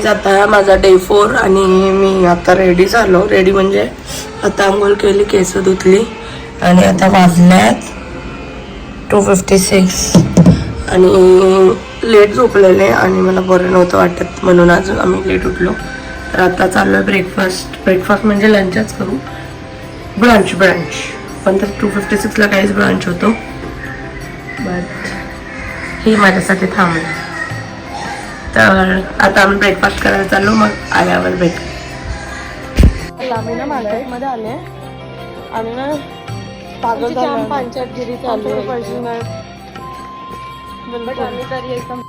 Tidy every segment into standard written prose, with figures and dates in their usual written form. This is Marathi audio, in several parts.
आता माझा डे 4 आणि मी आता रेडी झालो. रेडी म्हणजे आता आंघोळ केली, केस धुतली आणि आता वाजल्यात 2:56 आणि लेट झोपलेले आणि मला बरं नव्हतं वाटत म्हणून आज आम्ही लेट उठलो. तर आता चाललो आहे ब्रेकफास्ट म्हणजे लंचच करू. ब्रंच पण तर 2:56ला काहीच ब्रंच होतो. बट ही माझ्यासाठी थांबली. तर आता आम्ही ब्रेकफास्ट करायला चाललो, मग आल्यावर भेट. आम्ही ना मार्केटमध्ये आले आणि ना पागल झालं, पंचायतगिरी चालू आहे. पैसे नाही बट आम्ही तरी एकदम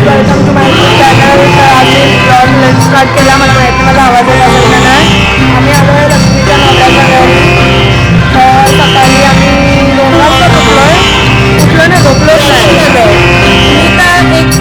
वेलकम टू माय चॅनल. तर आम्ही ब्लॉग स्टार्ट केला. मला माहिती मला आवाज येत नाही. आम्ही आलो आहे लक्ष्मीच्या नवऱ्याच्या घरी. तर सकाळी आम्ही 2 वाजता उठलो नाही, झोपलोच नाही. मी तर एक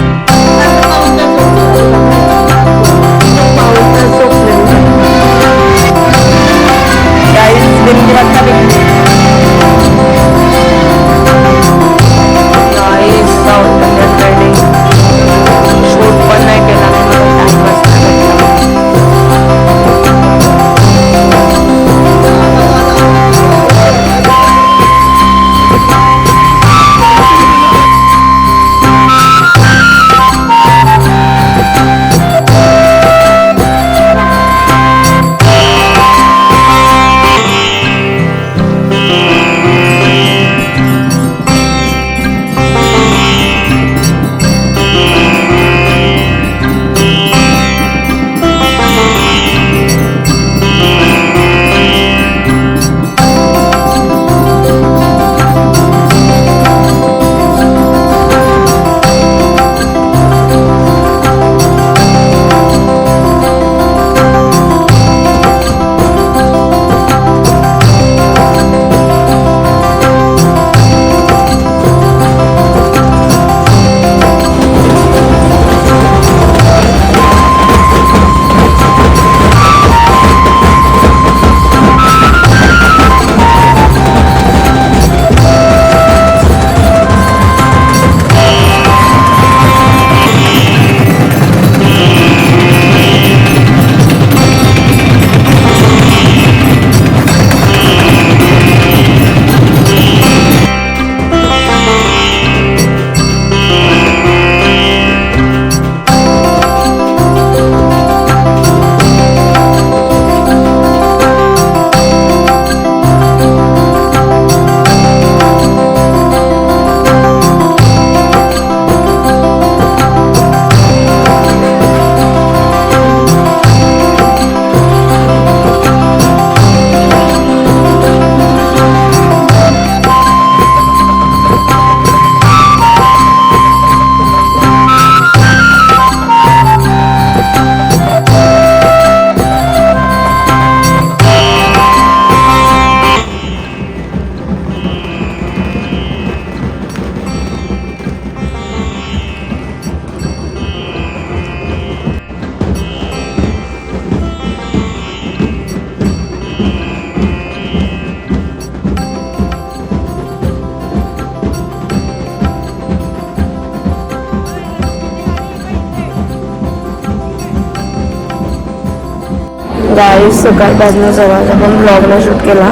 गाईस सकाळपासून सगळ्याचा पण ब्लॉगला शूट केला.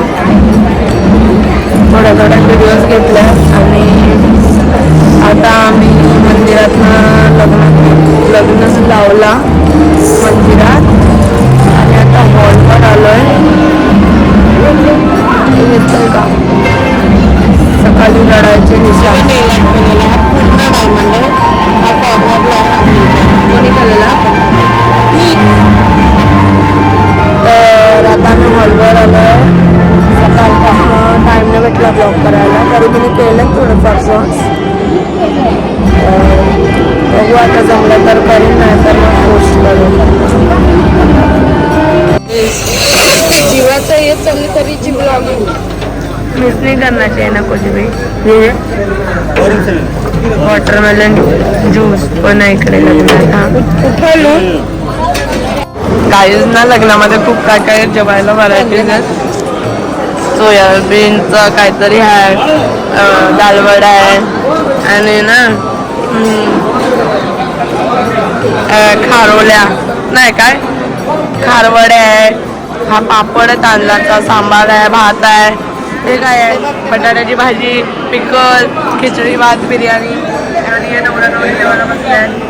थोड्या व्हिडिओज घेतल्या आणि आता आम्ही मंदिरात लग्न लावला मंदिरात आणि आता हॉलवर आलोय. येतोय का सकाळी रडायचे निशाण तर आता आम्ही हॉलवर आलोय. सकाळपासून टाईम नाही भेटला ब्लॉग करायला, तरी मी केलं थोडंफार शॉर्ट्स. बघू आता जमलं तर करीन, नाही तर मग पोस्ट करेन. जीवाचं येत चालली तरी जी ब्लॉगिंग मिस नाही करण्याची आहे ना कुछ भी. वॉटरमेलन ज्यूस पण आहे इकडे लग्नात. उठवलो गाईज ना लग्नामध्ये खूप काय काय जेवायला व्हरायटीज आहेत. सोयाबीनचं काहीतरी आहे, दालवडा आहे आणि ना खारोल्या नाही काय खारवड्या आहे, हा पापड आहे, तांदळाचा सांबार आहे, भात आहे, हे काय आहे बटाट्याची भाजी, पिकल, खिचडी भात, बिर्याणी आणि हे नवरा नवरी जेवायला बसले आहेत.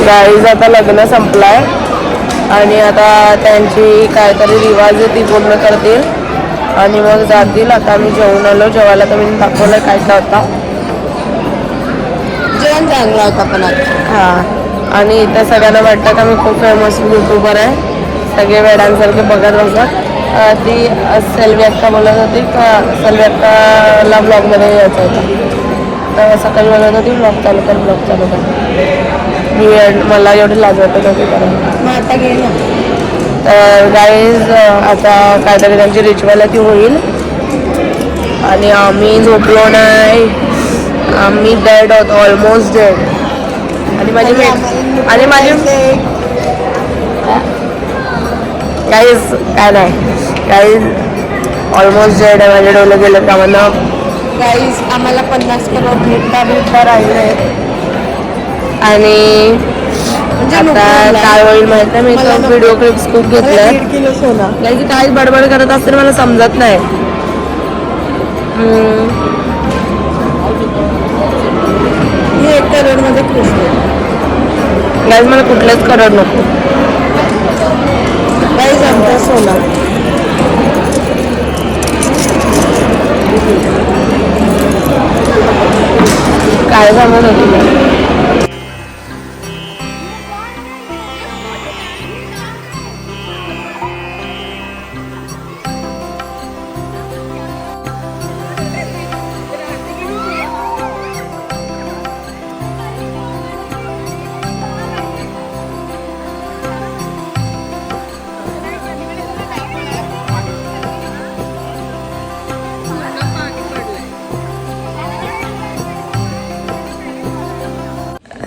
गाईज आता लग्न संपलाय आणि आता त्यांची काहीतरी रिवाज आहे ती पूर्ण करतील आणि मग जातील. आता आम्ही जेवून आलो. जेवायला तर मी दाखवलं काय काय होता. जेवण चांगला होता पण हां. आणि इथं सगळ्यांना वाटतं का मी खूप फेमस यूट्यूबर आहे, सगळे वेड्यांसारखे बघत बसतात. ती सेल्वी अक्का बोलत होती का सेल्वी अक्काला ब्लॉगमध्ये यायचं होतं, तर सकाळी बोलत होती ब्लॉग चालू कर. मला एवढी लाज वाटत होती कारण आता गेलं. तर गाईज आता काहीतरी त्यांची रिच्युअल ती होईल आणि आम्ही झोपलो नाही. आम्ही डेड होतो, ऑलमोस्ट डेड. आणि माझी गाईज काय नाही गाईज ऑलमोस्ट डेड आहे. माझे डोळे गेले त्यामुळे गाईज आम्हाला 50 किलो भेटता राहिले आणि आता काय होईल माहिती आहे. मी तो व्हिडिओ क्लिप्स खूप घेतलाय. गाईज काय बडबड करत असते मला समजत नाही. करोडमध्ये खुश गाईज मला कुठल्याच करोड नको. गाईज आमचा सोना काय जमत होती.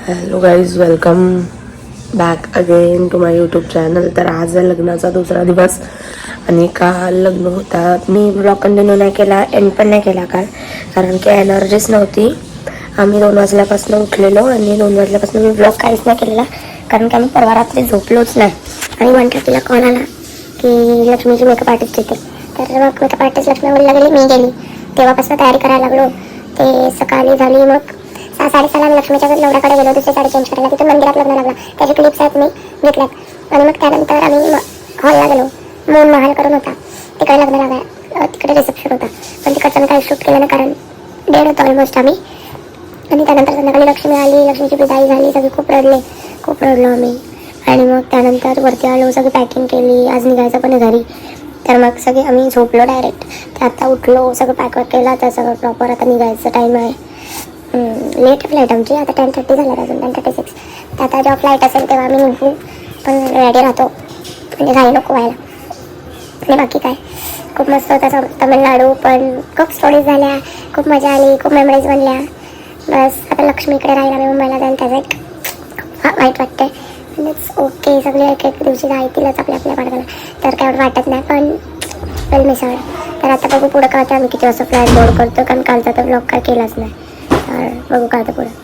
Hello guys, welcome back again to my YouTube channel. तर आज आहे लग्नाचा दुसरा दिवस आणि काल लग्न होता. मी ब्लॉग कंटिन्यू नाही केला, एंड पण नाही केला काल, कारण की एनर्जीच नव्हती. आम्ही 2 वाजल्यापासून उठलेलो आणि 2 वाजल्यापासून मी ब्लॉग काहीच नाही केलेला, कारण की आम्ही परवा रात्री झोपलोच नाही. आणि म्हटलं तिला कॉल आला की लक्ष्मीची मेकअप आर्टिस्ट येते, तर मग मेकअप आर्टिस्ट लक्ष्मीला गेली, मी गेली. तेव्हापासून तयारी करायला लागलो. ते सकाळी झाली, मग 6-6:30 लक्ष्मीच्या नवऱ्याकडे गेलो. दुसरी साडी चेंज करायला तिथे मंदिरात लग्न लागला. त्याची क्लिप्स आहेत मी घेतल्यात. आणि मग त्यानंतर आम्ही हॉलला गेलो. मून महाल करून होता, तिकडे लग्न लागला, तिकडे रिसेप्शन होता. पण तिकडचं मी काही शूट केलं नाही कारण डेड होतं ऑलमोस्ट आम्ही. आणि त्यानंतर संध्याकाळी लक्ष्मी आली, लक्ष्मीची विदाई झाली, सगळी खूप रडलो आम्ही. आणि मग त्यानंतर वरती आलो, सगळी पॅकिंग केली. आज निघायचं पण घरी, तर मग सगळे आम्ही झोपलो डायरेक्ट. तर आता उठलो, सगळं पॅकवॅक केला, तर सगळं प्रॉपर आता निघायचं टाईम आहे. लेट फ्लाईट आमची, आता 10:30 झालं, अजून 10:36. तर आता जेव्हा फ्लाईट असेल तेव्हा आम्ही निघू, पण रेडी राहतो म्हणजे घाई नको व्हायला. आणि बाकी काय खूप मस्त होता तमिळनाडू, पण खूप स्टोरीज झाल्या, खूप मजा आली, खूप मेमरीज बनल्या. बस आता लक्ष्मी इकडे राहिला, मी मुंबईला जाईल, त्याचं एक वाईट वाटते. इट्स ओके, सगळे एक दिवशी जायतीलच आपल्या पाडगाला, तर काय एवढं वाटत नाही, पण वेल मिसळ. तर आता बघू पुढं काय आम्ही किती वाजता फ्लाईट बोर्ड करतो, कारण कालचा तर ब्लॉग काय केलाच नाही. तर बघू काय पुढं.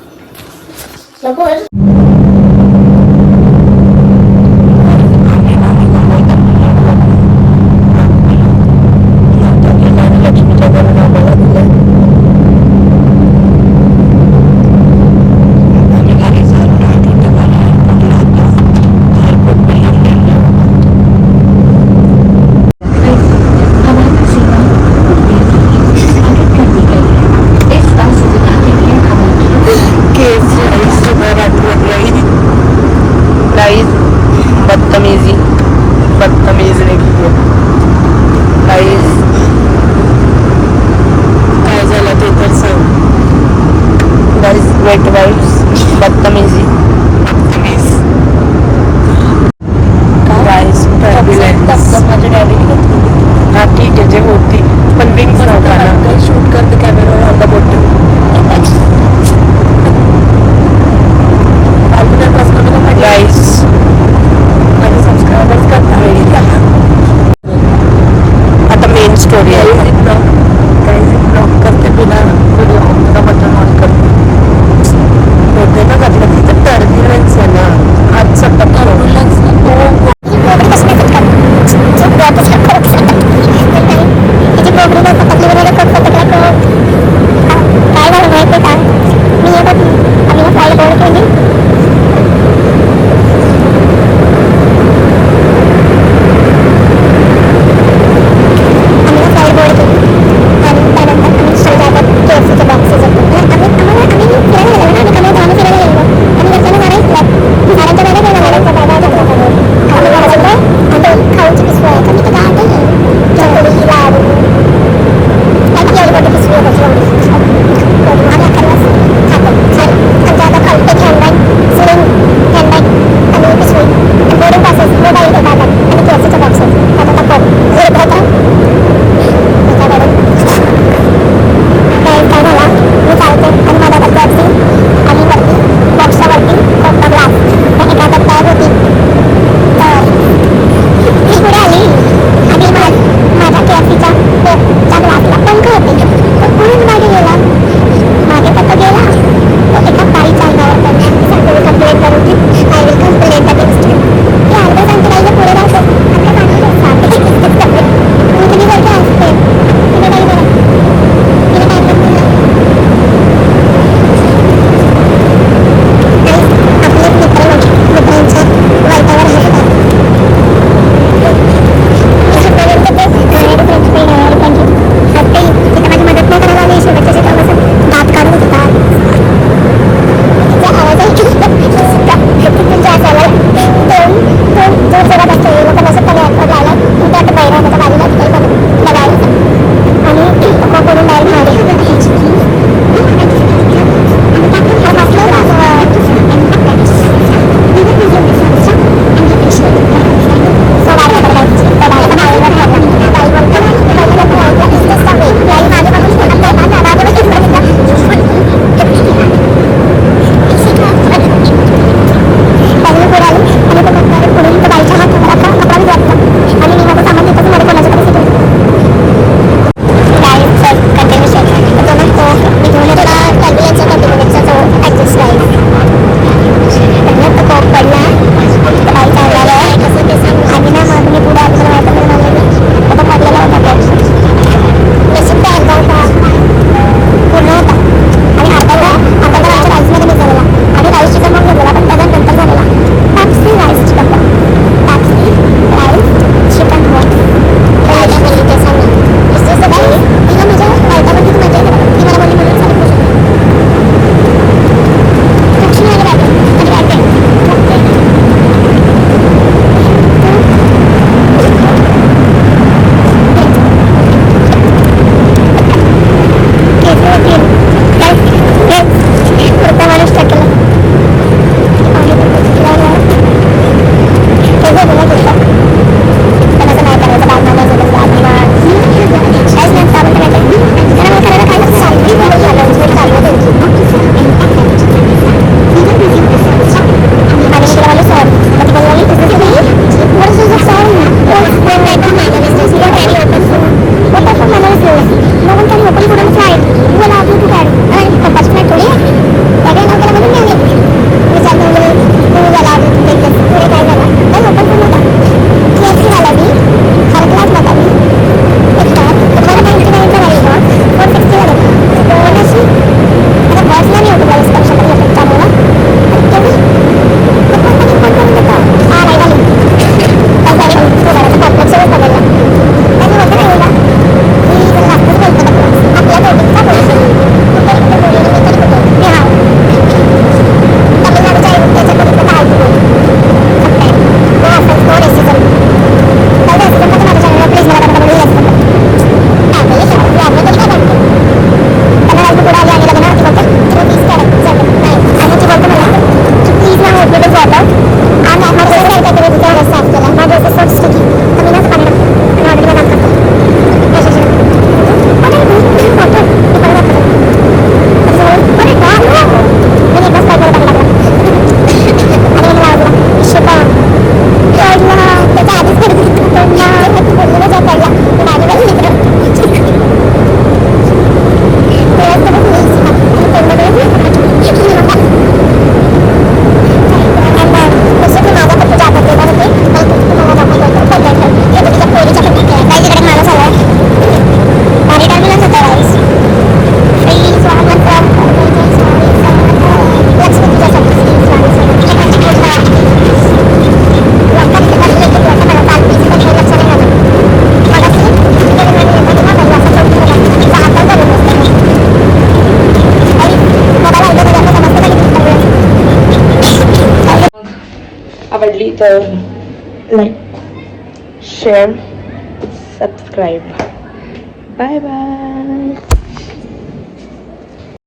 वेट वाइब्स, बदतमीजी. तर like share subscribe bye bye.